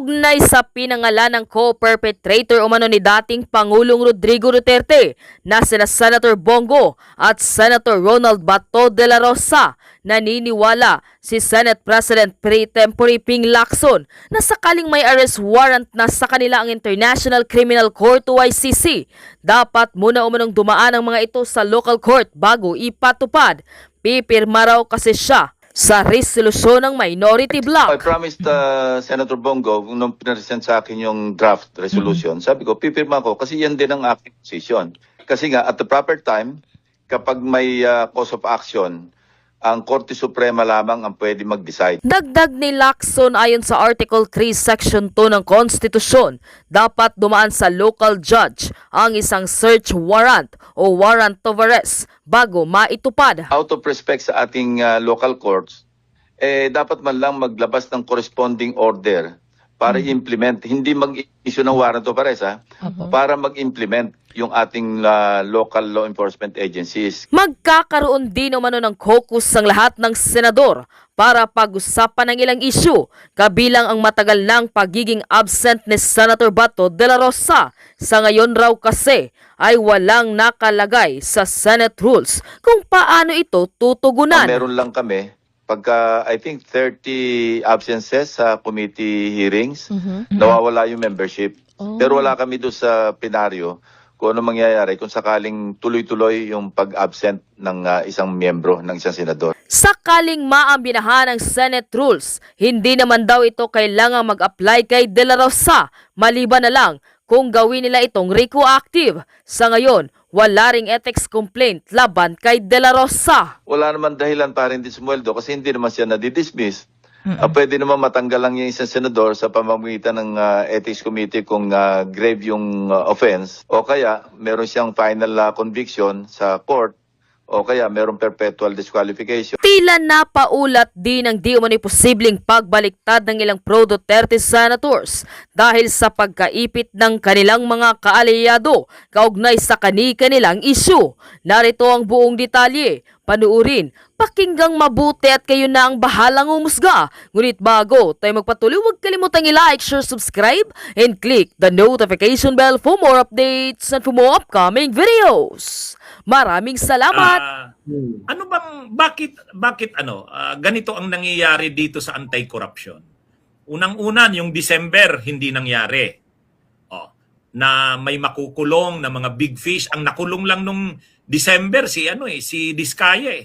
Kaugnay sa pinangalan ng co-perpetrator umano ni dating Pangulong Rodrigo Duterte na sina Senator Bongo at Senator Ronald Bato de la Rosa, naniniwala si Senate President Pro Tempore Ping Lacson na sakaling may arrest warrant na sa kanila ang International Criminal Court o ICC, dapat muna umanong dumaan ang mga ito sa local court bago ipatupad. Pipirma raw kasi siya sa resolusyon ng minority bloc. I promised Senator Bongo nung pinresent sa akin yung draft resolution, sabi ko, pipirma ko kasi yan din ang aking position. Kasi nga, at the proper time, kapag may cause of action, ang Korte Suprema lamang ang pwede mag-decide. Dagdag ni Lacson ayon sa Article 3 Section 2 ng Konstitusyon, dapat dumaan sa local judge ang isang search warrant o warrant of arrest bago maitupad. Out of respect sa ating local courts, dapat man lang maglabas ng corresponding order para i-implement, hindi mag-issue ng warrant of arrest, para mag-implement yung ating local law enforcement agencies. Magkakaroon din umano ng caucus ang lahat ng senador para pag-usapan ng ilang issue, kabilang ang matagal ng pagiging absent ni Senator Bato de la Rosa. Sa ngayon raw kasi ay walang nakalagay sa Senate rules kung paano ito tutugunan. Meron lang kami, pagka I think 30 absences sa committee hearings, nawawala yung membership. Pero wala kami doon sa plenaryo kung ano mangyayari kung sakaling tuloy-tuloy yung pag-absent ng isang miyembro, ng isang senador. Sakaling maambinahan ang Senate rules, hindi naman daw ito kailangang mag-apply kay De La Rosa, maliban na lang kung gawin nila itong retroactive. Sa ngayon, wala ring ethics complaint laban kay De La Rosa. Wala naman dahilan para hindi sumweldo kasi hindi naman siya nadidismiss. Pwede naman matanggal lang yung isang senador sa pamamagitan ng ethics committee kung grave yung offense, o kaya meron siyang final conviction sa court, o kaya merong perpetual disqualification. Tila napaulat din ang di umano'y posibleng pagbaliktad ng ilang pro-Duterte senators dahil sa pagkaipit ng kanilang mga kaalyado kaugnay sa kani-kanilang issue. Narito ang buong detalye. Panuurin, pakinggang mabuti at kayo na ang bahalang umusga. Ngunit bago tayo magpatuloy, huwag kalimutang i-like, share, subscribe, and click the notification bell for more updates and for more upcoming videos. Maraming salamat! Ano bang, bakit ganito ang nangyayari dito sa anti-corruption? Unang-una, yung December, hindi nangyari. Na may makukulong na mga big fish. Ang nakulong lang nung December si Diskaya .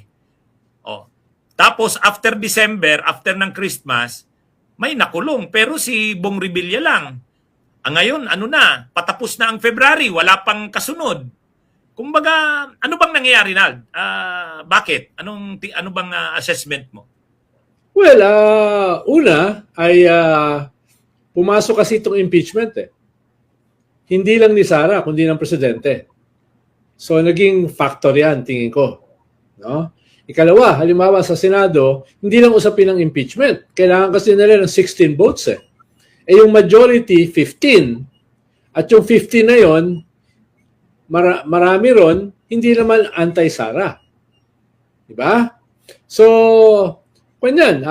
Tapos after December, after ng Christmas, may nakulong pero si Bong Revilla lang. Ngayon, patapos na ang February, wala pang kasunod. Kumbaga, ano bang nangyayari, Nald? Bakit? Ano bang assessment mo? Well, una ay pumasok kasi itong impeachment . Hindi lang ni Sara, kundi ng presidente. So, naging factor yan, tingin ko. No? Ikalawa, halimbawa sa Senado, hindi lang usapin ng impeachment. Kailangan kasi nila ng 16 votes . Yung majority, 15. At yung 15 na yon, marami ron, hindi naman anti-Sara. Diba? So, kanyan,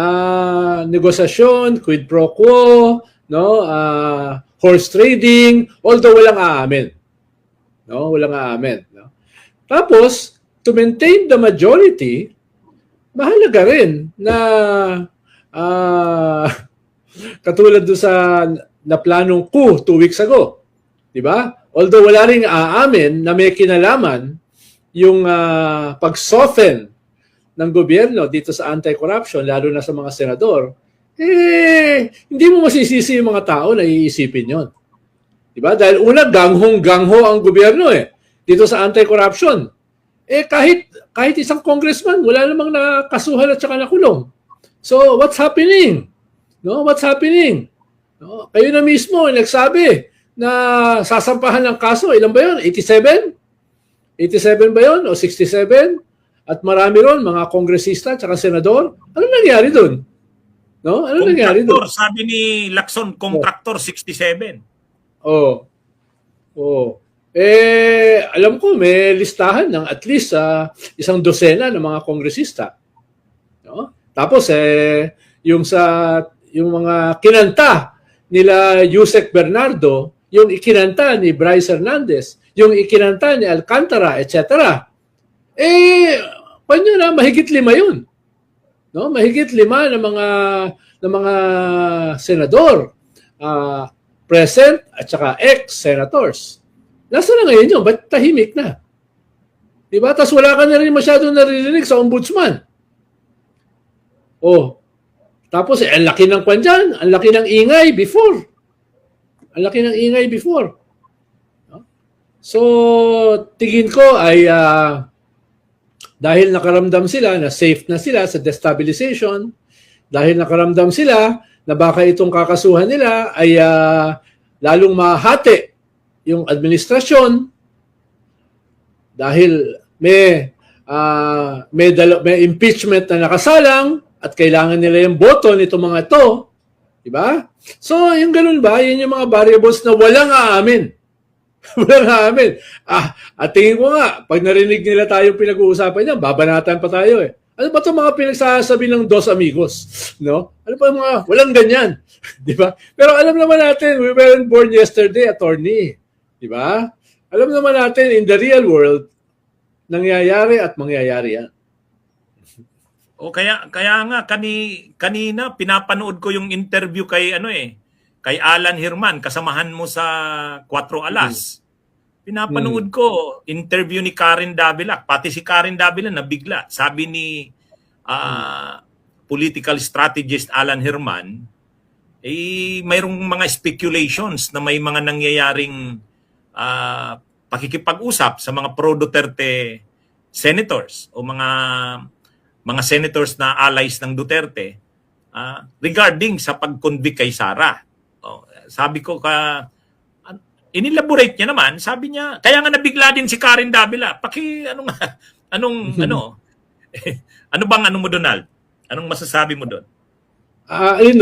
negosasyon, quid pro quo, no? Horse trading, although walang aamin. No, walang aamin, no. Tapos, to maintain the majority, mahalaga rin na katulad doon sa naplanong coup 2 weeks ago. 'Di ba? Although wala ring aamin na may kinalaman yung pag-soften ng gobyerno dito sa anti-corruption, lalo na sa mga senador, hindi mo masisisi yung mga tao na iisipin yon. Diba? Dahil una, ganghong-gangho ang gobyerno dito sa anti-corruption. Kahit isang congressman, wala namang nakasuhan at saka nakulong. So, what's happening? No? What's happening? No? Kayo na mismo nagsabi na sasampahan ng kaso. Ilan ba yun? 87? 87 ba yun? O 67? At marami ron, mga kongresista at saka senador. Ano nangyari doon? No? Ano nangyari doon? Sabi ni Lacson, contractor 67. Alam ko may listahan ng at least isang dosena ng mga kongresista. No? Tapos yung mga kinanta nila Yusek Bernardo, yung ikinanta ni Bryce Hernandez, yung ikinanta ni Alcantara, etc. Paano na, mahigit 5 yun. No? Mahigit 5 ng mga senador, present at saka ex-senators. Nasa na ngayon yun? Ba't tahimik na? Diba? Tapos wala ka na rin masyadong naririnig sa ombudsman. Tapos ang laki ng kwan dyan, ang laki ng ingay before. Ang laki ng ingay before. No? So, tingin ko ay dahil nakaramdam sila na safe na sila sa destabilization, dahil nakaramdam sila na baka itong kakasuhan nila ay lalong mahati yung administrasyon dahil may impeachment na nakasalang at kailangan nila yung boto nito mga ito. Diba? So, yung ganun ba, yun yung mga variables na walang aamin. Walang aamin. At tingin ko nga, pag narinig nila tayo pinag-uusapan niya, babanatan pa tayo eh. Ano ba itong mga pinagsasabi ng Dos Amigos? No? Ano pa mga, walang ganyan. Diba? Pero alam naman natin, we weren't born yesterday, attorney. Diba? Alam naman natin, in the real world, nangyayari at mangyayari yan. O kaya nga kanina pinapanood ko yung interview kay kay Alan Herman, kasamahan mo sa 4 Alas. Pinapanood ko interview ni Karen Davila, pati si Karen Davila nabigla. Sabi ni political strategist Alan Herman, mayroong mga speculations na may mga nangyayaring pakikipag-usap sa mga pro-Duterte senators o mga senators na allies ng Duterte regarding sa pag-convict kay Sara. Sabi ko inelaborate niya naman, sabi niya, kaya nga nabigla din si Karen Davila. Ano bang mo Donald? Anong masasabi mo doon? Alin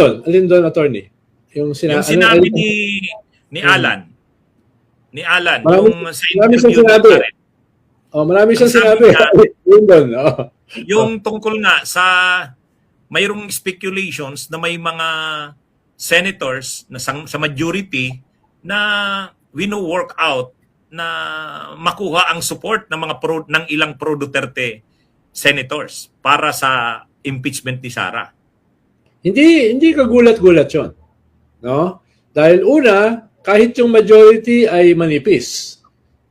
doon, attorney? Yung sinabi ni Alan. Ni Alan, marami siyang sinabi. Marami siyang sinabi. Yun doon. Yung tungkol nga sa mayroong speculations na may mga senators na sa majority na wino-work out na makuha ang support ng ng ilang pro-Duterte senators para sa impeachment ni Sara. Hindi kagulat-gulat 'yon. No? Dahil una, kahit yung majority ay manipis.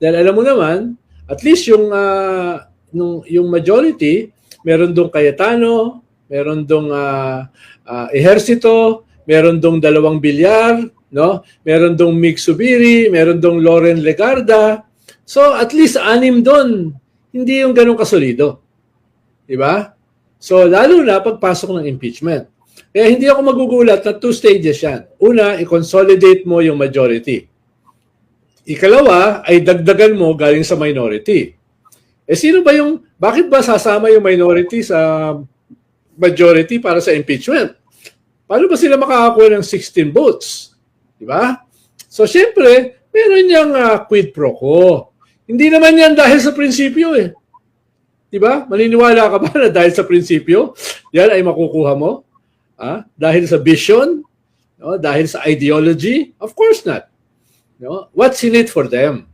Dahil alam mo naman, at least yung majority, meron dong Cayetano, meron dong Ejercito, meron dong 2 bilyar, no? Meron dong Mig Subiri, meron dong Loren Legarda. So at least 6 doon. Hindi yung ganun kasolido. 'Di ba? So lalo na pagpasok ng impeachment. Kaya hindi ako magugulat na 2 stages 'yan. Una, i-consolidate mo yung majority. Ikalawa, ay dagdagan mo galing sa minority. Bakit ba sasama yung minority sa majority para sa impeachment? Paano ba sila makakakuha ng 16 votes? Diba? So, syempre, meron niyang quid pro quo. Hindi naman yan dahil sa prinsipyo eh. Diba? Maniniwala ka ba na dahil sa prinsipyo, yan ay makukuha mo? Dahil sa vision? No? Dahil sa ideology? Of course not. No? What's in it for them?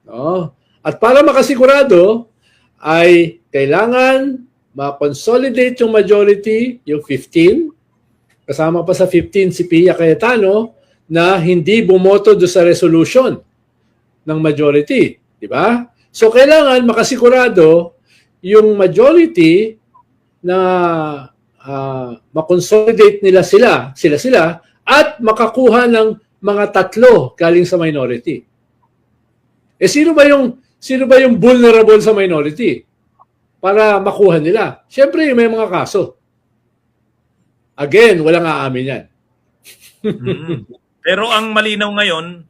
No? At para makasigurado, ay kailangan ma-consolidate yung majority, yung 15, kasama pa sa 15 si Pia Cayetano, na hindi bumoto do sa resolution ng majority. Di ba? So, kailangan makasigurado yung majority na ma-consolidate nila sila, at makakuha ng mga 3 galing sa minority. Sino ba yung vulnerable sa minority para makuha nila? Siyempre, may mga kaso. Again, walang aamin yan. Pero ang malinaw ngayon,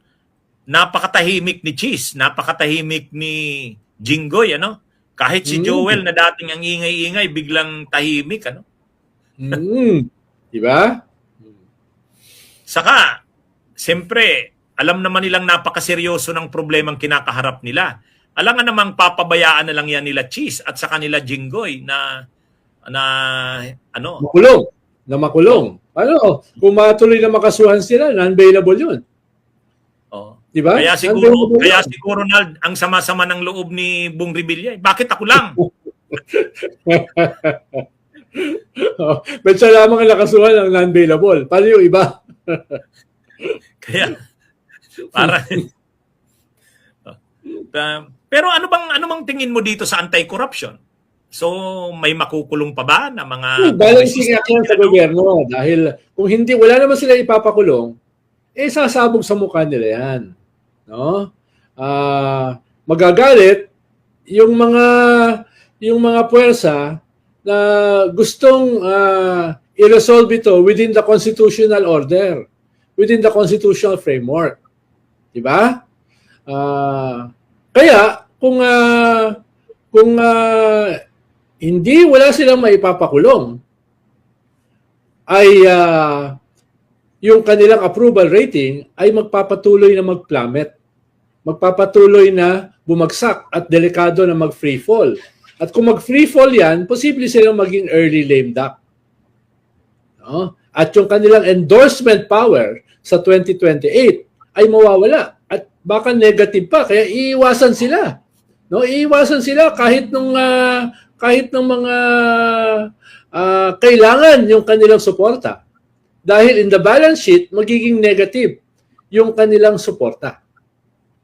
napakatahimik ni Cheese, napakatahimik ni Jinggoy, Kahit si Joel na dating ang ingay-ingay, biglang tahimik, Diba? Saka, siyempre, alam naman nilang napakaseryoso ng problemang kinakaharap nila. Alam nga namang papabayaan na lang yan nila Cheese at sa kanila Jinggoy na makulong. Ano, kung matuloy na makasuhan sila, non-bailable yun. Oh. Di ba? Kaya siguro Nald, ang sama-sama ng loob ni Bong Revilla. Bakit ako lang? Ba't siya lamang ang nakasuhan ng non-bailable? Paano yung iba? Kaya para pero ano bang tingin mo dito sa anti-corruption? So may makukulong pa ba na mga Balancing act yan sa gobyerno. Dahil kung hindi, wala naman sila ipapakulong, sasabog sa mukha nila yan. No? Magagalit yung mga puwersa na gustong i-resolve ito within the constitutional order, within the constitutional framework. Diba? Kaya kung hindi wala silang maipapakulong, ay yung kanilang approval rating ay magpapatuloy na mag-plummet. Magpapatuloy na bumagsak at delikado na mag-free fall. At kung mag-free fall yan, posible silang maging early lame duck. No? At yung kanilang endorsement power sa 2028 ay mawawala. At baka negative pa, kaya iiwasan sila. No, iiwasan sila kahit ng mga kailangan yung kanilang suporta. Dahil in the balance sheet magiging negative yung kanilang suporta.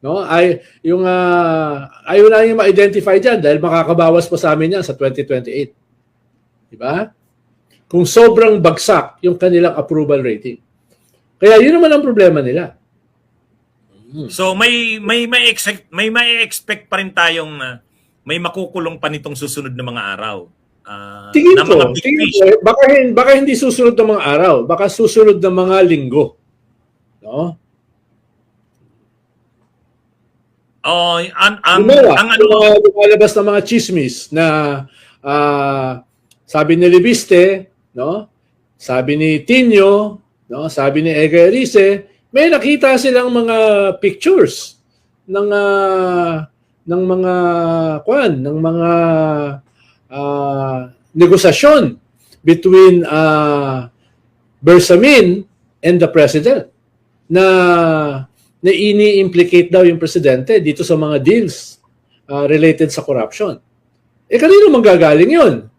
No, ayaw na yung ma-identify diyan dahil makakabawas pa sa amin yan sa 2028. Di ba? Kung sobrang bagsak yung kanilang approval rating. Kaya yun naman ang problema nila. So may expect pa rin tayong may makukulong pa nitong susunod na mga araw. Tingin na ko, mga big fish. baka hindi susunod ng mga araw, baka susunod ng mga linggo. No? Lumalabas ng mga chismis na sabi ni Libiste, no? Sabi ni Tinio, no? Sabi ni Ega Erice, may nakita silang mga pictures ng mga negosasyon between Bersamin and the president na ini-implicate daw yung presidente dito sa mga deals related sa corruption. Kanino manggagaling yun?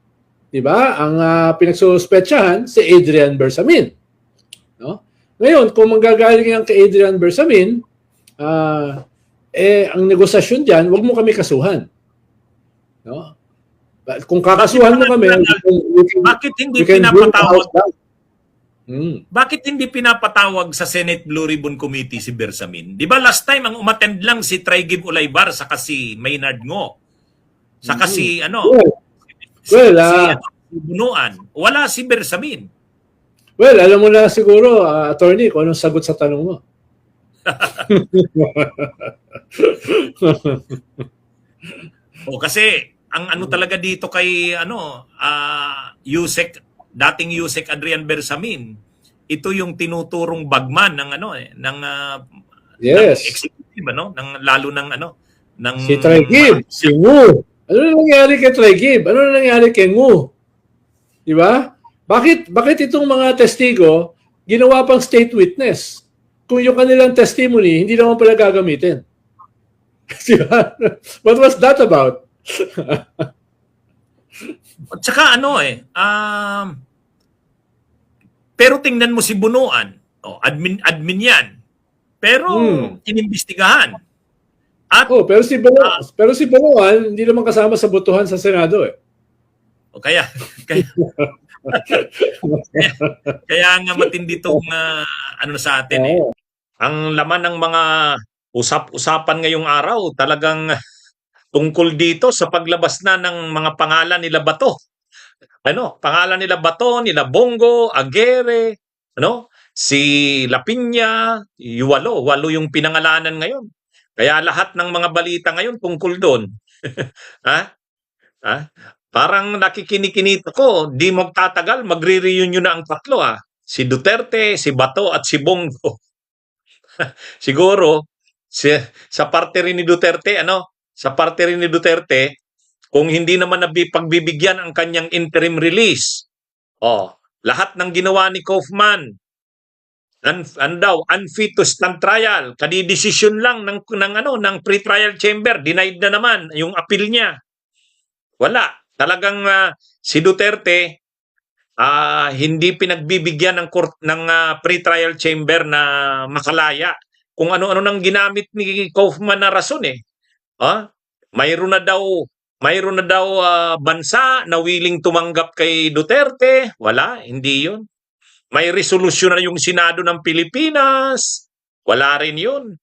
Diba? Ang pinagsuspetsahan si Adrian Bersamin. No? Ngayon, kung manggagaling yan kay Adrian Bersamin, ang negosasyon dyan, wag mo kami kasuhan. No? Kung kakasuhan mo kami, bakit hindi pinapatawag? Bakit hindi pinapatawag sa Senate Blue Ribbon Committee si Bersamin? Di ba last time ang umattend lang si Traigib Ulaybar saka si Maynard Ngo. Saka si Bunuan. Wala si Bersamin. Well, alam mo na siguro, attorney, kung anong sagot sa tanong mo. Kasi ang ano talaga dito kay dating Yusek Adrian Bersamin, ito yung tinuturong bagman ng ng executive lalo ng si Traigib, si Ngu. Ano na nangyari kay Traigib? Ano na nangyari kay Ngu? Di ba? Bakit itong mga testigo ginawa pang state witness? Kung yung kanilang testimony hindi naman pala gagamitin. Diba? What was that about? At saka pero tingnan mo si Bunuan, admin yan. Pero inimbestigahan. At pero si Bunuan hindi naman kasama sa botohan sa Senado eh. Kaya nga matindi tong sa atin eh. Ang laman ng mga usap-usapan ngayong araw talagang tungkol dito sa paglabas na ng mga pangalan nila Bato. Pangalan nila Bato, nila Bongo, Aguirre, si Lapinya, walo yung pinangalanan ngayon. Kaya lahat ng mga balita ngayon tungkol doon. Parang nakikinikinita ko, di magtatagal, magre-reunion na ang tatlo Si Duterte, si Bato at si Bongo. Siguro sa parte rin ni Duterte, kung hindi naman pagbibigyan ang kanyang interim release, lahat ng ginawa ni Kaufman, unfit to stand trial, kadidesisyon lang ng pre-trial chamber, denied na naman yung appeal niya. Wala. Talagang si Duterte hindi pinagbibigyan ng pre-trial chamber na makalaya kung ano-ano nang ginamit ni Kaufman na rason eh. Mayroon na daw bansa na willing tumanggap kay Duterte. Wala, hindi 'yun. May resolusyon na yung Senado ng Pilipinas. Wala rin 'yun.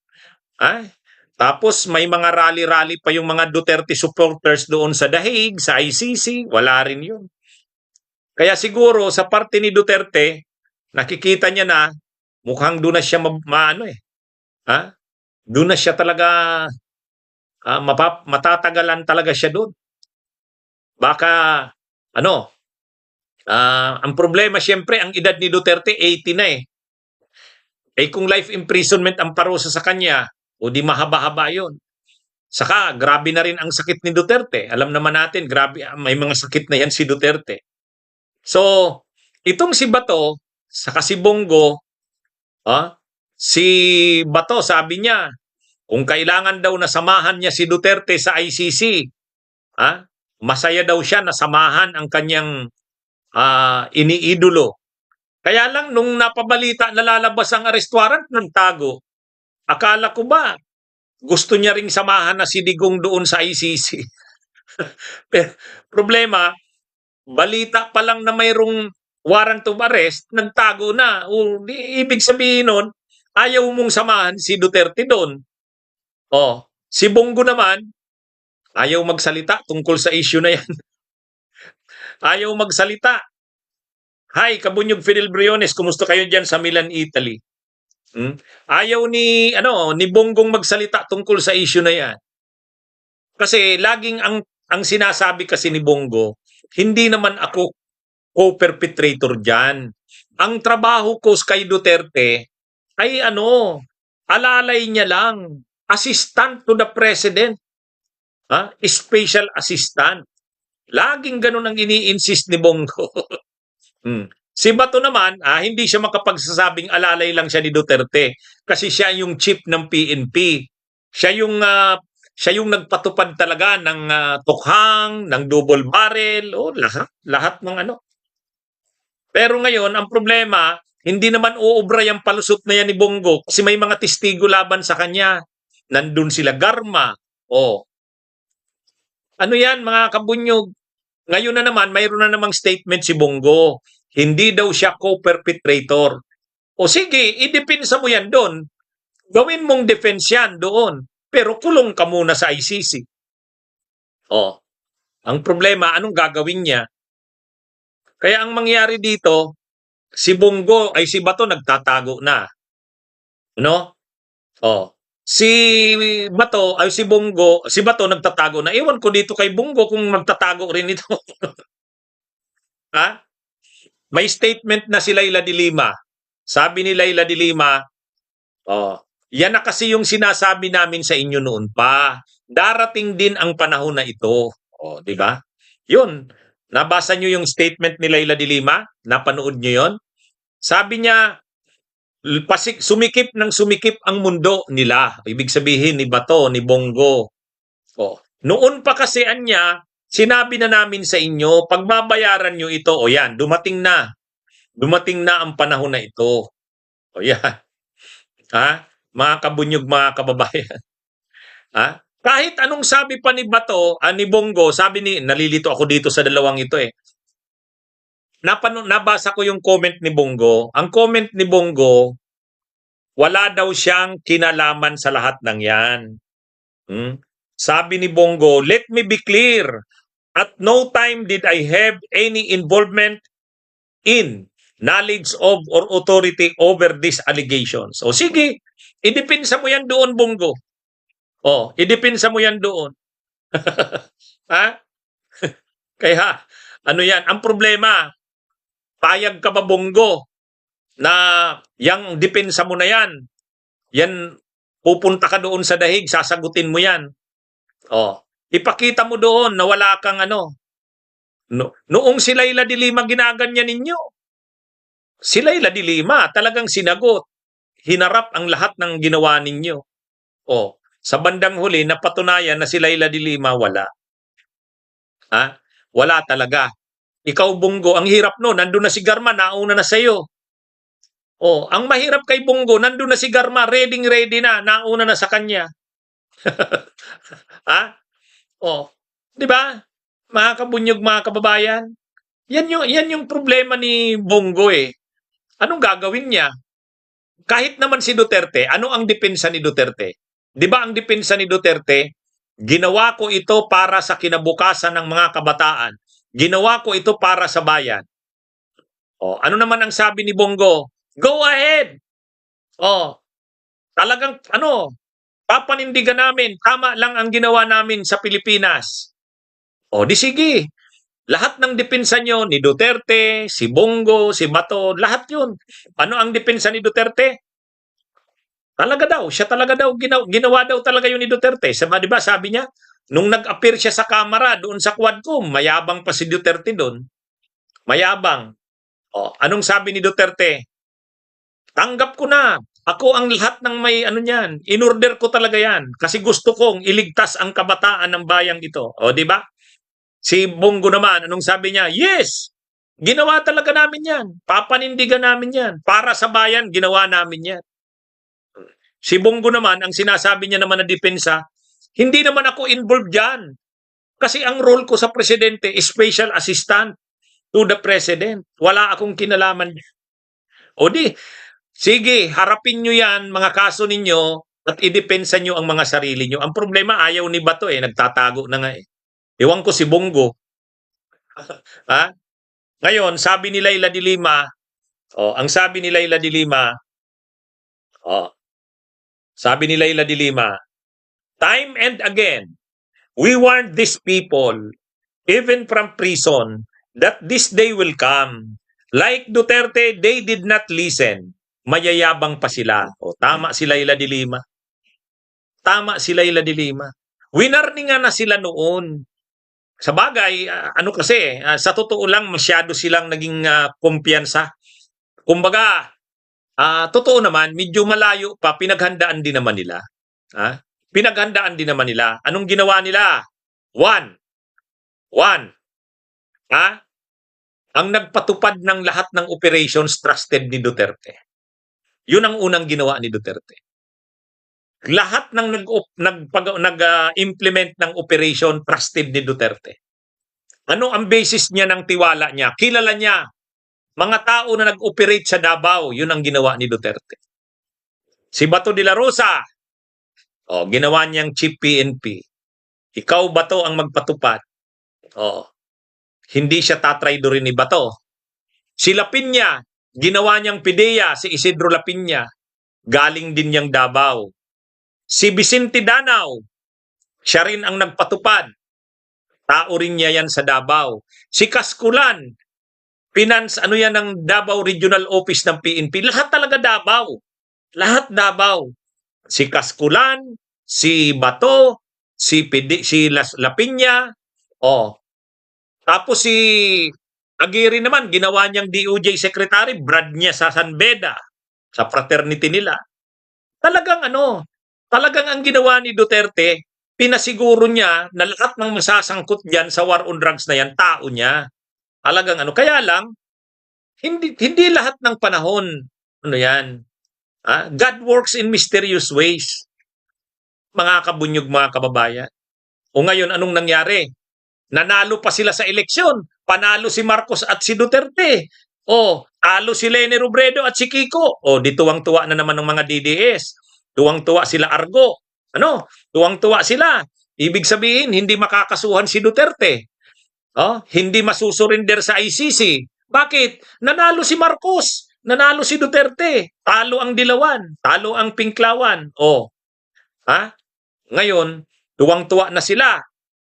Tapos may mga rally-rally pa yung mga Duterte supporters doon sa The Hague, sa ICC. Wala rin 'yun. Kaya siguro sa parte ni Duterte, nakikita niya na mukhang doon na siya doon na siya talaga matatagalan talaga siya doon. Baka ang problema siyempre ang edad ni Duterte 80 na eh. Kung life imprisonment ang parusa sa kanya, o di mahaba-haba 'yon. Saka grabe na rin ang sakit ni Duterte. Alam naman natin, grabe may mga sakit na yan si Duterte. So, itong si Bato, saka si Bongo, si Bato sabi niya, kung kailangan daw na samahan niya si Duterte sa ICC, masaya daw siya na samahan ang kanyang iniidolo. Kaya lang nung napabalita na lalabas ang arrest warrant, nagtago. Akala ko ba gusto niya ring samahan na si Digong doon sa ICC? Pero problema, balita pa lang na mayroong warrant of arrest, nagtago na. Ibig sabihin nun, ayaw mong samahan si Duterte doon. Si Bongo naman, ayaw magsalita tungkol sa issue na yan. Ayaw magsalita. Hi, Kabunyog Fidel Briones, kumusta kayo dyan sa Milan, Italy? Ayaw ni Bonggong magsalita tungkol sa issue na yan. Kasi laging ang sinasabi kasi ni Bongo, hindi naman ako co-perpetrator diyan. Ang trabaho ko kay Duterte ay alalay niya lang, assistant to the president. Special assistant. Laging ganun ang ini-insist ni Bongo. Si Bato naman, hindi siya makapagsasabing alalay lang siya ni Duterte kasi siya yung chief ng PNP. Siya yung nagpatupad talaga ng tukhang, ng double barrel, lahat ng Pero ngayon, ang problema, hindi naman uubra yung palusot na yan ni Bongo kasi may mga testigo laban sa kanya. Nandun sila Garma. Ano yan mga kabunyog? Ngayon na naman, mayroon na namang statement si Bongo. Hindi daw siya co-perpetrator. Sige, idepensa mo yan doon. Gawin mong defense yan doon. Pero kulong ka muna sa ICC. Ang problema, anong gagawin niya? Kaya ang mangyari dito, si Bato nagtatago na. Si Bato nagtatago na. Ewan ko dito kay Bongo kung magtatago rin ito. May statement na si Leila de Lima. Sabi ni Leila de Lima, yan na kasi yung sinasabi namin sa inyo noon pa. Darating din ang panahon na ito. Di ba? Yun. Nabasa nyo yung statement ni Leila de Lima? Napanood nyo yon? Sabi niya, sumikip ang mundo nila. Ibig sabihin ni Bato, ni Bongo. Noon pa kasi niya, sinabi na namin sa inyo, pagbabayaran nyo ito, yan, dumating na. Dumating na ang panahon na ito. Yan. Mga kabunyog, mga kababayan. Kahit anong sabi pa ni Bato, ni Bongo, nalilito ako dito sa dalawang ito eh. Nabasa ko yung comment ni Bongo. Ang comment ni Bongo, wala daw siyang kinalaman sa lahat ng yan. Sabi ni Bongo, let me be clear. At no time did I have any involvement in, knowledge of, or authority over these allegations. Sige, idepinsa mo yan doon, Bongo. Idepinsa mo yan doon. Kaya, yan? Ang problema, payag ka ba, Bongo, na yung depensa mo na yan, pupunta ka doon sa dahig, sasagutin mo yan. Ipakita mo doon na wala kang Noong si Leila de Lima ginaganyan ninyo. Si Leila de Lima talagang sinagot. Hinarap ang lahat ng ginawa ninyo. O, sa bandang huli, napatunayan na si Leila de Lima wala. Ha? Wala talaga. Ikaw, Bongo, ang hirap no. Nandun na si Garma, nauna na sa'yo. O, ang mahirap kay Bongo, nandun na si Garma, ready na, nauna na sa kanya. Ha? O, di ba? Mga kabunyog, mga kababayan. Yan yung problema ni Bongo eh. Anong gagawin niya? Kahit naman si Duterte, ano ang depensa ni Duterte? Di ba ang depensa ni Duterte? Ginawa ko ito para sa kinabukasan ng mga kabataan. Ginawa ko ito para sa bayan. O, ano naman ang sabi ni Bongo? Go ahead! O, talagang papanindigan namin, tama lang ang ginawa namin sa Pilipinas. O, di sige. Lahat ng depensa nyo, ni Duterte, si Bongo, si Bato, lahat yun. Ano ang depensa ni Duterte? Siya talaga daw, ginawa daw talaga yun ni Duterte. Di ba, sabi niya, nung nag-appear siya sa kamera doon sa Quadcom, mayabang pa si Duterte doon. Mayabang. O, anong sabi ni Duterte? Tanggap ko na. Ako ang lahat ng may niyan. In-order ko talaga yan. Kasi gusto kong iligtas ang kabataan ng bayang ito. O, di ba? Si Bongo naman, anong sabi niya? Yes! Ginawa talaga namin yan. Papanindigan namin yan. Para sa bayan, ginawa namin yan. Si Bongo naman, ang sinasabi niya naman na depensa, hindi naman ako involved dyan. Kasi ang role ko sa presidente is special assistant to the president. Wala akong kinalaman. O di, sige, harapin nyo yan, mga kaso ninyo, at idepensa nyo ang mga sarili nyo. Ang problema, ayaw ni Bato nagtatago na nga eh. Iwan ko si Bongo. Ha? Ngayon, sabi ni Leila de Lima, ang sabi ni Leila de Lima, sabi ni Leila de Lima, time and again, we warned these people, even from prison, that this day will come. Like Duterte, they did not listen. Mayayabang pa sila. O, tama si Leila de Lima. Tama si Leila de Lima. Winarningan na sila noon. Sa bagay, sa totoo lang, masyado silang naging kumpiyansa. Kumbaga, totoo naman, medyo malayo pa, pinaghandaan din naman nila. Pinaghandaan din naman nila. Anong ginawa nila? One. Ang nagpatupad ng lahat ng operations trusted ni Duterte. Yun ang unang ginawa ni Duterte. Lahat ng nag-implement ng operation trusted ni Duterte. Ano ang basis niya ng tiwala niya? Kilala niya. Mga tao na nag-operate sa Davao, yun ang ginawa ni Duterte. Si Bato de la Rosa, ginawa niyang chief PNP. Ikaw, Bato, ang magpatupad. Hindi siya tatraidorin ni Bato. Si Lapinya, ginawa niyang PIDEA, si Isidro Lapinya. Galing din niyang Davao. Si Vicente Danao, siya rin ang nagpatupad. Tao rin niya yan sa Davao. Si Kaskulan, finance, yan ng Davao Regional Office ng PNP. Lahat talaga Davao. Lahat Davao. Si Kaskulan, si Bato, si Lapinya, tapos si Aguirre naman, ginawa niyang DOJ Secretary, brad niya sa San Beda, sa fraternity nila. Talagang ang ginawa ni Duterte, pinasiguro niya na lahat ng masasangkot diyan sa war on drugs na yan, tao niya. Talagang kaya lang, hindi lahat ng panahon, yan. God works in mysterious ways. Mga kabunyog, mga kababayan. O ngayon, anong nangyari? Nanalo pa sila sa eleksyon. Panalo si Marcos at si Duterte. Talo si Leni Robredo at si Kiko. Di tuwang-tuwa na naman ng mga DDS. Tuwang-tuwa sila Argo. Tuwang-tuwa sila. Ibig sabihin, hindi makakasuhan si Duterte. Hindi masusurinder sa ICC. Bakit? Nanalo si Marcos. Nanalo si Duterte. Talo ang Dilawan. Talo ang Pinklawan. Ngayon, tuwang-tuwa na sila.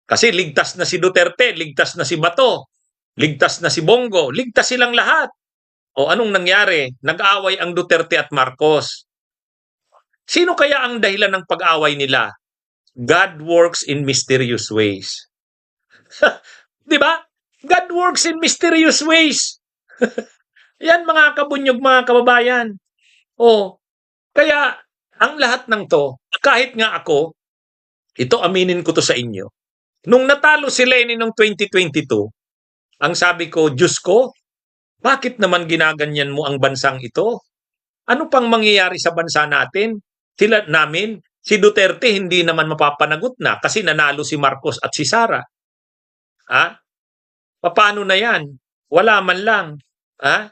Kasi ligtas na si Duterte, ligtas na si Bato, ligtas na si Bongo, ligtas silang lahat. Anong nangyari? Nag-away ang Duterte at Marcos. Sino kaya ang dahilan ng pag-away nila? God works in mysterious ways. Di ba? God works in mysterious ways. Yan mga kabunyog, mga kababayan. O, kaya ang lahat ng to, kahit nga ako, ito aminin ko to sa inyo. Nung natalo si Lenny noong 2022, ang sabi ko, Diyos ko, bakit naman ginaganyan mo ang bansang ito? Ano pang mangyayari sa bansa natin? Si Duterte hindi naman mapapanagot na kasi nanalo si Marcos at si Sara. Ha? Paano na yan? Wala man lang. Ha?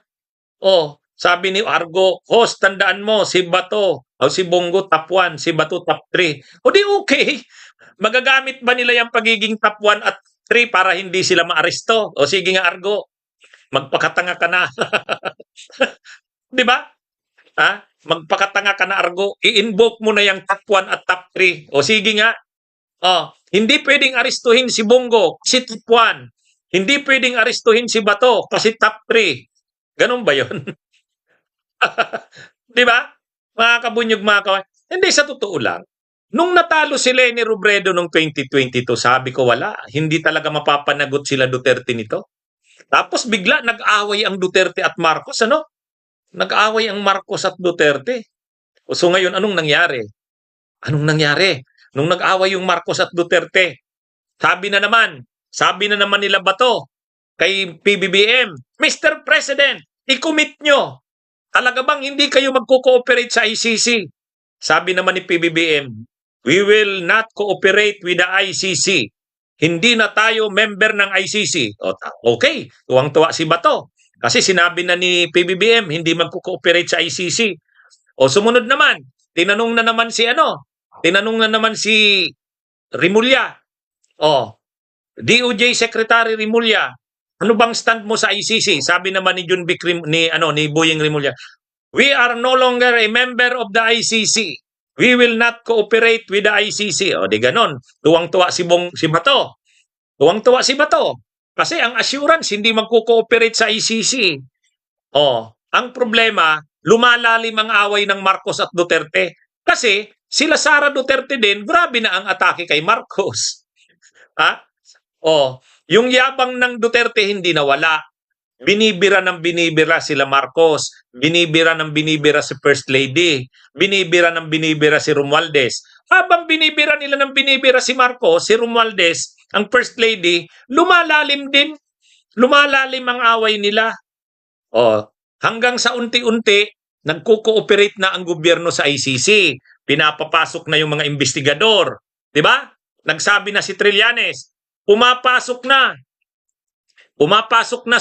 Oh, sabi ni Argo, host, tandaan mo, si Bato, o si Bongo top 1, si Bato top 3. O di okay. Magagamit ba nila yung pagiging top 1 at 3 para hindi sila maaresto? O sige nga, Argo, magpakatanga ka na. Di ba? Ha? Magpakatanga ka na, Argo. I-invoke mo na yung top 1 at top 3. O sige nga. Oh, hindi pwedeng arestuhin si Bongo kasi top 1. Hindi pwedeng arestuhin si Bato kasi top 3. Ganun ba yun? Di ba? Mga kabunyog, mga kawan. Hindi, sa totoo lang. Nung natalo si Leni Robredo noong 2022, sabi ko wala. Hindi talaga mapapanagot sila Duterte nito. Tapos bigla nag-away ang Duterte at Marcos, ano? Nag-away ang Marcos at Duterte. So ngayon, anong nangyari? Anong nangyari? Nung nag-away yung Marcos at Duterte, sabi na naman nila Bato kay PBBM, Mr. President, i-commit nyo. Talaga bang hindi kayo magko-cooperate sa ICC? Sabi naman ni PBBM, we will not cooperate with the ICC. Hindi na tayo member ng ICC. Okay, tuwang-tuwa si Bato. Kasi sinabi na ni PBBM, hindi magko-cooperate sa ICC. O sumunod naman, tinanong na naman si Rimulya. O, DOJ Secretary Rimulya, ano bang stand mo sa ICC? Sabi naman ni ni Boyeng Rimulya, we are no longer a member of the ICC. We will not cooperate with the ICC. O di ganon. Tuwang-tuwa si Bato. Tuwang-tuwa si Bato. Kasi ang assurance, hindi magko-cooperate sa ICC. O, ang problema, lumalalim ang away ng Marcos at Duterte. Kasi sila Sara Duterte din, grabe na ang atake kay Marcos. Ha? O, yung yabang ng Duterte hindi nawala. Binibira ng binibira sila Marcos. Binibira ng binibira si First Lady. Binibira ng binibira si Romualdez. Habang binibira nila ng binibira si Marcos, si Romualdez, ang First Lady, lumalalim din. Lumalalim ang away nila. O, hanggang sa unti-unti, nagko-cooperate na ang gobyerno sa ICC. Pinapapasok na yung mga investigador. Di ba? Nagsabi na si Trillanes, pumapasok na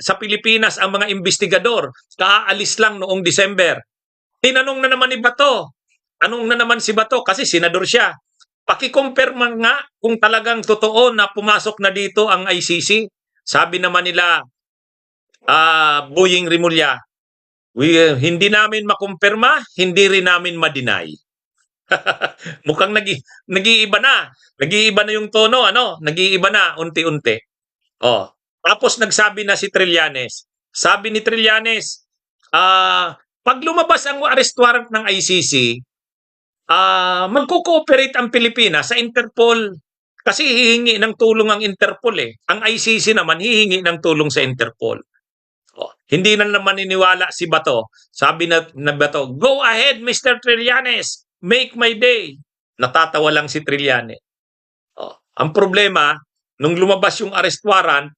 sa Pilipinas ang mga investigador. Kaalis lang noong December. Tinanong na naman ni Bato. Anong na naman si Bato? Kasi senador siya. Pakikumpirma nga kung talagang totoo na pumasok na dito ang ICC. Sabi naman nila, Boyeng Rimulya, hindi namin makumpirma, hindi rin namin ma-deny. Mukhang nag-iiba na. Nag-iiba na yung tono, ano? Nag-iiba na unti-unti. Oh. Tapos nagsabi na si Trillanes. Sabi ni Trillanes, pag lumabas ang arrest warrant ng ICC, magko-cooperate ang Pilipinas sa Interpol. Kasi hihingi ng tulong ang Interpol eh. Ang ICC naman hihingi ng tulong sa Interpol. Oh, hindi na naman niniwala si Bato. Sabi na Bato, go ahead Mr. Trillanes, make my day. Natatawa lang si Trillanes. Oh, ang problema, nung lumabas yung arrest warrant,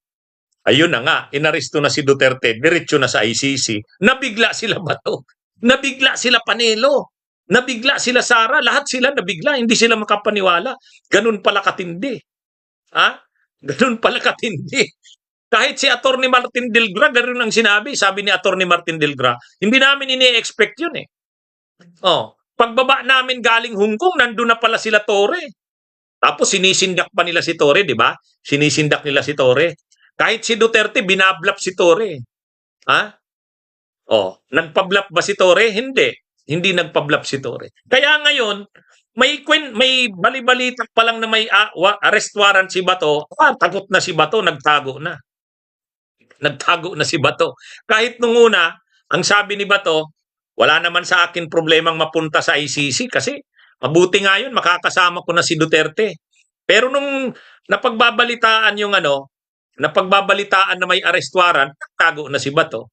ayun na nga, inaresto na si Duterte, diretso na sa ICC. Nabigla sila Bato. Nabigla sila Panelo. Nabigla sila Sara. Lahat sila nabigla. Hindi sila makapaniwala. Ganun pala katindi. Ha? Ganun pala katindi. Kahit si Atty. Martin Delgra, ganun ang sinabi. Sabi ni Atty. Martin Delgra, hindi namin ini-expect yun eh. Oh, pagbaba namin galing Hong Kong, nandun na pala sila Torre. Tapos sinisindak pa nila si Torre, di ba? Sinisindak nila si Torre. Kahit si Duterte, binablap si Torre. Ha? Oh, nagpablap ba si Torre? Hindi. Hindi nagpablap si Torre. Kaya ngayon, may bali-balita pa lang na may arrest warrant si Bato. Takot na si Bato, nagtago na. Nagtago na si Bato. Kahit nung una, ang sabi ni Bato, wala naman sa akin problemang mapunta sa ICC kasi mabuti nga yun, makakasama ko na si Duterte. Pero nung napagbabalitaan na may arrest warrant, nagtago na si Bato.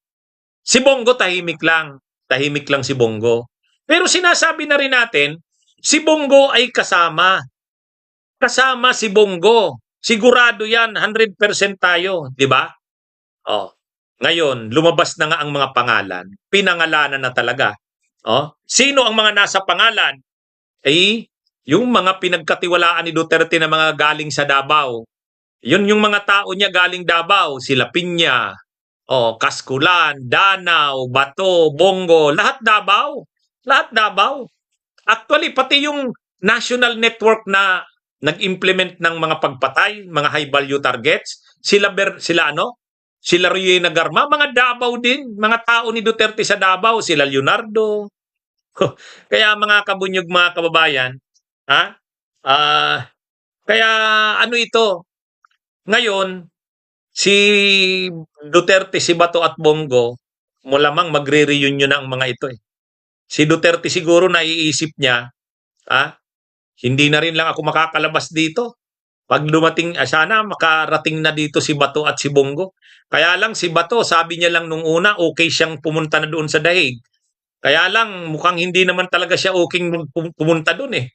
Si Bongo tahimik lang. Tahimik lang si Bongo. Pero sinasabi na rin natin, si Bongo ay kasama. Kasama si Bongo. Sigurado yan, 100% tayo, di ba? Oh. Ngayon, lumabas na nga ang mga pangalan. Pinangalanan na talaga. Oh. Sino ang mga nasa pangalan? Ay, yung mga pinagkatiwalaan ni Duterte na mga galing sa Davao. Yun yung mga tao niya galing Davao. Sila Piña, Kaskulan, Danau, Bato, Bongo, lahat Davao. Lahat Davao. Actually, pati yung national network na nag-implement ng mga pagpatay, mga high value targets, sila Riena Garma, mga Davao din, mga tao ni Duterte sa Davao, sila Leonardo. Kaya mga kabunyog, mga kababayan, ha? Kaya ano ito? Ngayon, si Duterte, si Bato at Bongo, malamang magre-reunion na ang mga ito eh. Si Duterte siguro naiisip niya, hindi na rin lang ako makakalabas dito. Pag dumating, sana makarating na dito si Bato at si Bongo. Kaya lang si Bato, sabi niya lang nung una, okay siyang pumunta na doon sa Dahig. Kaya lang, mukhang hindi naman talaga siya okay pumunta doon eh.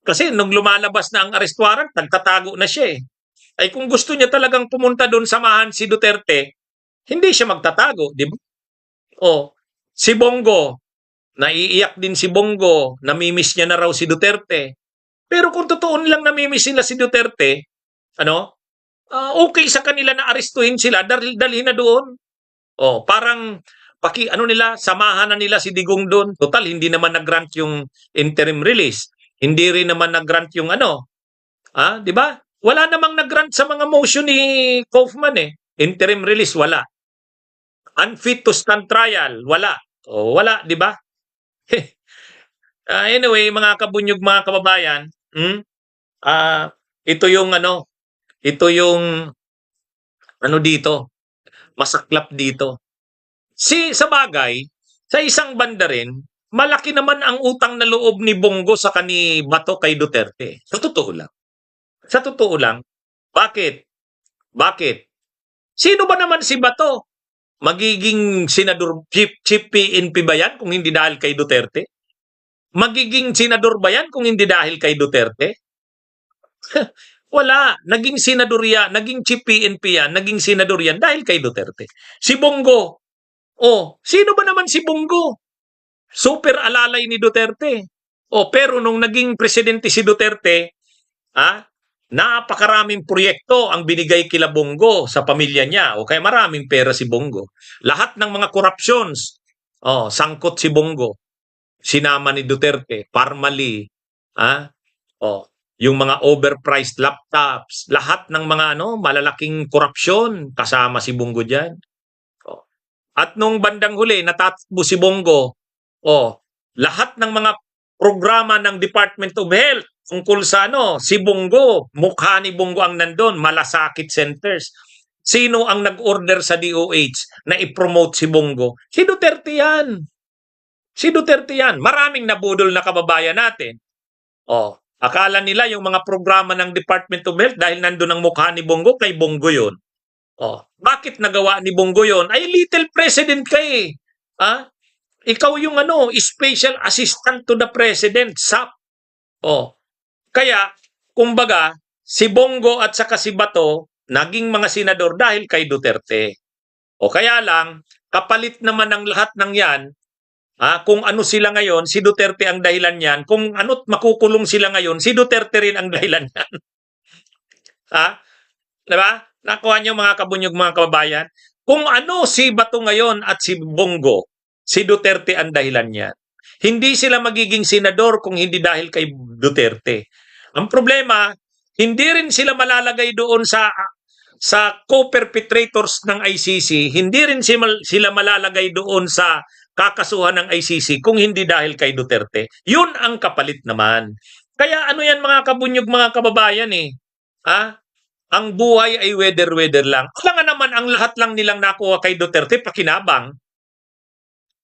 Kasi nung lumalabas na ang arrest warrant, nagtatago na siya eh. Ay kung gusto niya talagang pumunta doon samahan si Duterte, hindi siya magtatago, di ba? Si Bongo, naiiyak din si Bongo, namimiss niya na raw si Duterte. Pero kung totoo nilang namimiss sila si Duterte, okay sa kanila na arestuhin sila, dalhin na doon. Parang samahan na nila si Digong doon. Total, hindi naman nag-grant yung interim release. Hindi rin naman nag-grant yung di ba? Wala namang nag-grant sa mga motion ni Kaufman eh. Interim release, wala. Unfit to stand trial, wala. Wala, di ba? Anyway, mga kabunyog, mga kababayan, ito yung dito, masaklap dito. Sa bagay, sa isang banda rin, malaki naman ang utang na loob ni Bongo sa kani Bato kay Duterte. Sa totoo lang. Sa totoo lang. Bakit? Bakit? Sino ba naman si Bato? Magiging senador, chief PNP ba yan kung hindi dahil kay Duterte? Magiging senador ba yan kung hindi dahil kay Duterte? Wala. Naging senador yan, naging chief PNP yan, naging senador yan dahil kay Duterte. Si Bongo, sino ba naman si Bongo? Super alalay ni Duterte. Pero nung naging presidente si Duterte, napakaraming proyekto ang binigay kila Bongo sa pamilya niya. Kaya maraming pera si Bongo. Lahat ng mga corruptions, sangkot si Bongo. Sinama ni Duterte, Parmali, yung mga overpriced laptops, lahat ng mga malalaking korupsyon, kasama si Bongo diyan. At nung bandang huli, natatakbo si Bongo, lahat ng mga programa ng Department of Health tungkol sa si Bongo, mukha ni Bongo ang nandun, malasakit centers. Sino ang nag-order sa DOH na i-promote si Bongo? Si Duterte yan. Si Duterte yan. Maraming nabudol na kababayan natin. Akala nila yung mga programa ng Department of Health dahil nandun ang mukha ni Bongo, kay Bongo yun. Bakit nagawa ni Bongo yun? Ay, little president ka eh. Ikaw yung special assistant to the president, SAP. Kaya, kumbaga, si Bongo at saka si Bato, naging mga senador dahil kay Duterte. Kaya lang, kapalit naman ng lahat ng yan, kung ano sila ngayon, si Duterte ang dahilan yan. Kung ano't makukulong sila ngayon, si Duterte rin ang dahilan yan. Diba? Nakuha niyo mga kabunyog, mga kababayan? Kung ano si Bato ngayon at si Bongo, si Duterte ang dahilan niyan. Hindi sila magiging senador kung hindi dahil kay Duterte. Ang problema, hindi rin sila malalagay doon sa co-perpetrators ng ICC, hindi rin sila malalagay doon sa kakasuhan ng ICC kung hindi dahil kay Duterte. Yun ang kapalit naman. Kaya yan mga kabunyog, mga kababayan eh. Ang buhay ay weather-weather lang. Wala nga naman ang lahat lang nilang nakuha kay Duterte, pakinabang.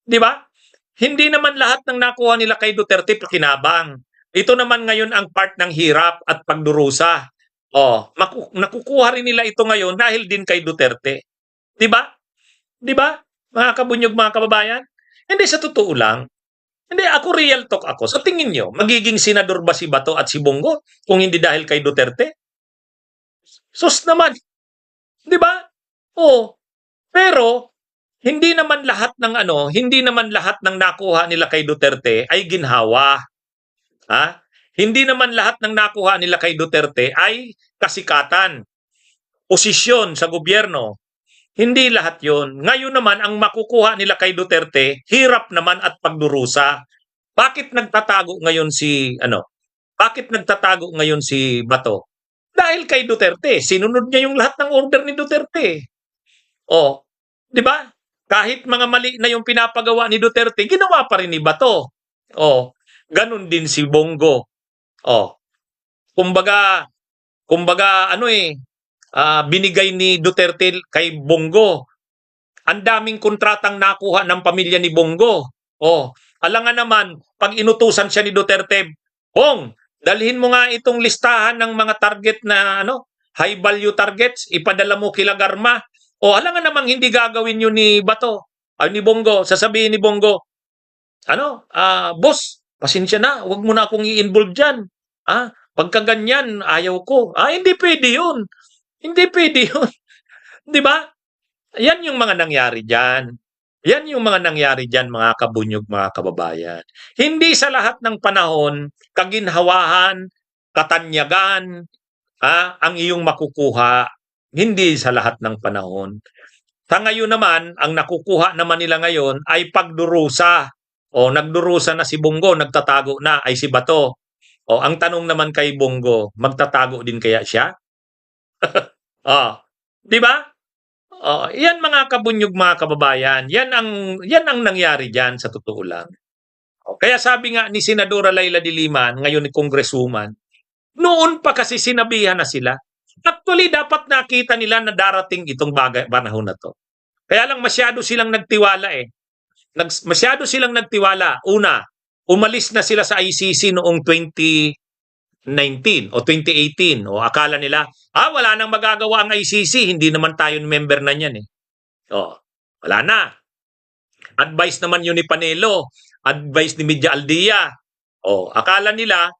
Di ba? Hindi naman lahat ng nakuha nila kay Duterte, pakinabang. Ito naman ngayon ang part ng hirap at pagdurusa. Nakukuha rin nila ito ngayon dahil din kay Duterte. Di ba? Di ba? Mga kabunyog, mga kababayan? Hindi, sa totoo lang. Hindi, ako real talk ako. Sa tingin nyo, magiging senador ba si Bato at si Bongo kung hindi dahil kay Duterte? Sus naman, di ba? Oo. Pero, hindi naman lahat ng nakuha nila kay Duterte ay ginhawa. Ha? Hindi naman lahat ng nakuha nila kay Duterte ay kasikatan, posisyon sa gobyerno. Hindi lahat yon. Ngayon naman, ang makukuha nila kay Duterte, hirap naman at pagdurusa. Bakit nagtatago ngayon Bakit nagtatago ngayon si Bato? Dahil kay Duterte. Sinunod niya yung lahat ng order ni Duterte. O, di ba? Kahit mga mali na yung pinapagawa ni Duterte, ginawa pa rin ni Bato. O, ganun din si Bongo. O, kumbaga, binigay ni Duterte kay Bongo. Ang daming kontratang nakuha ng pamilya ni Bongo. Oh, alangan naman, pag inutusan siya ni Duterte, Bong, dalhin mo nga itong listahan ng mga target na high value targets, ipadala mo kila Garma. O alangan namang hindi gagawin yun ni Bato, ay ni Bongo. Sasabihin ni Bongo, boss, pasensya na, wag mo na akong i-involve dyan. Pagka ganyan, ayaw ko. Hindi pwede yun. Hindi pwede yun. Di ba? Yan yung mga nangyari dyan. Yan yung mga nangyari dyan, mga kabunyog, mga kababayan. Hindi sa lahat ng panahon, kaginhawahan, katanyagan, ang iyong makukuha. Hindi sa lahat ng panahon. Sa ngayon naman, ang nakukuha naman nila ngayon ay pagdurusa. O, nagdurusa na si Bongo, nagtatago na, ay si Bato. O, ang tanong naman kay Bongo, magtatago din kaya siya? Di ba? Yan mga kabunyog, mga kababayan. Yan ang nangyari diyan sa totoo lang. Kaya sabi nga ni Senadora Laila de Lima, ngayon ni Congresswoman, noon pa kasi sinabihan na sila. Actually, dapat nakita nila na darating itong panahon na to. Kaya lang masyado silang nagtiwala Masyado silang nagtiwala. Una, umalis na sila sa ICC noong 2019 o 2018. O akala nila, wala nang magagawa ang ICC, hindi naman tayo member na niyan wala na. Advice naman yun ni Panelo, advice ni Media Aldia. Akala nila,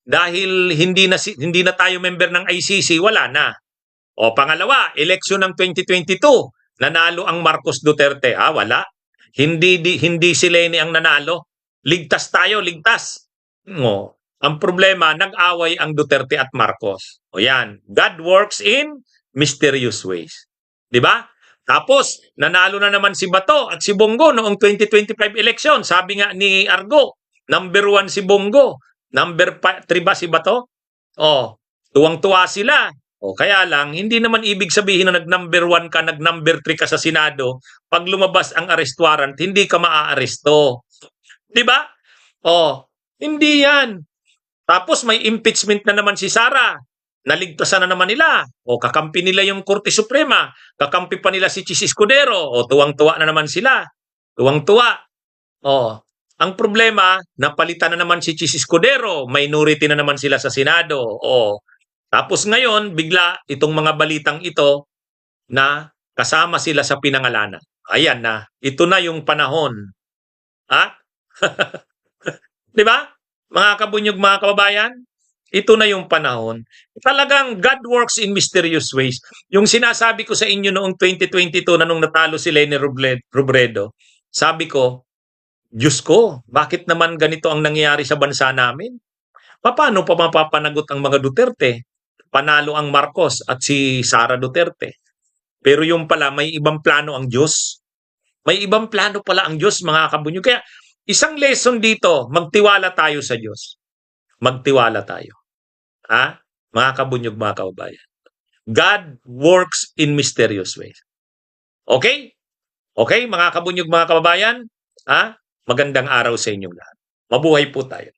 dahil hindi na tayo member ng ICC, wala na. Pangalawa, eleksyon ng 2022, nanalo ang Marcos Duterte. Wala. Hindi si Leni ang nanalo. Ligtas tayo, ligtas. Ang problema, nag-away ang Duterte at Marcos. Yan. God works in mysterious ways. Di ba? Tapos, nanalo na naman si Bato at si Bongo noong 2025 election. Sabi nga ni Argo, number 1 si Bongo, number 3 ba si Bato? Tuwang-tuwa sila. Kaya lang, hindi naman ibig sabihin na nag-number 1 ka, nag-number 3 ka sa Senado, pag lumabas ang arrest warrant, hindi ka maaaresto. Di ba? Hindi yan. Tapos may impeachment na naman si Sara. Naligtasan na naman nila. Kakampi nila yung Korte Suprema. Kakampi pa nila si Chis Escudero. Tuwang-tuwa na naman sila. Tuwang-tuwa. Ang problema, napalitan na naman si Chis Escudero. Minority na naman sila sa Senado. Tapos ngayon, bigla itong mga balitang ito na kasama sila sa pinangalanan. Ayan na. Ito na yung panahon. Di ba? Mga kabunyog, mga kababayan, ito na yung panahon. Talagang God works in mysterious ways. Yung sinasabi ko sa inyo noong 2022 na nung natalo si Leni Robredo, sabi ko, Diyos ko, bakit naman ganito ang nangyayari sa bansa namin? Paano pa mapapanagot ang mga Duterte? Panalo ang Marcos at si Sara Duterte. Pero yung pala, may ibang plano ang Diyos. May ibang plano pala ang Diyos, mga kabunyog. Kaya isang lesson dito, magtiwala tayo sa Diyos. Magtiwala tayo. Mga kabunyog, mga kababayan. God works in mysterious ways. Okay? Okay, mga kabunyog, mga kababayan? Magandang araw sa inyong lahat. Mabuhay po tayo.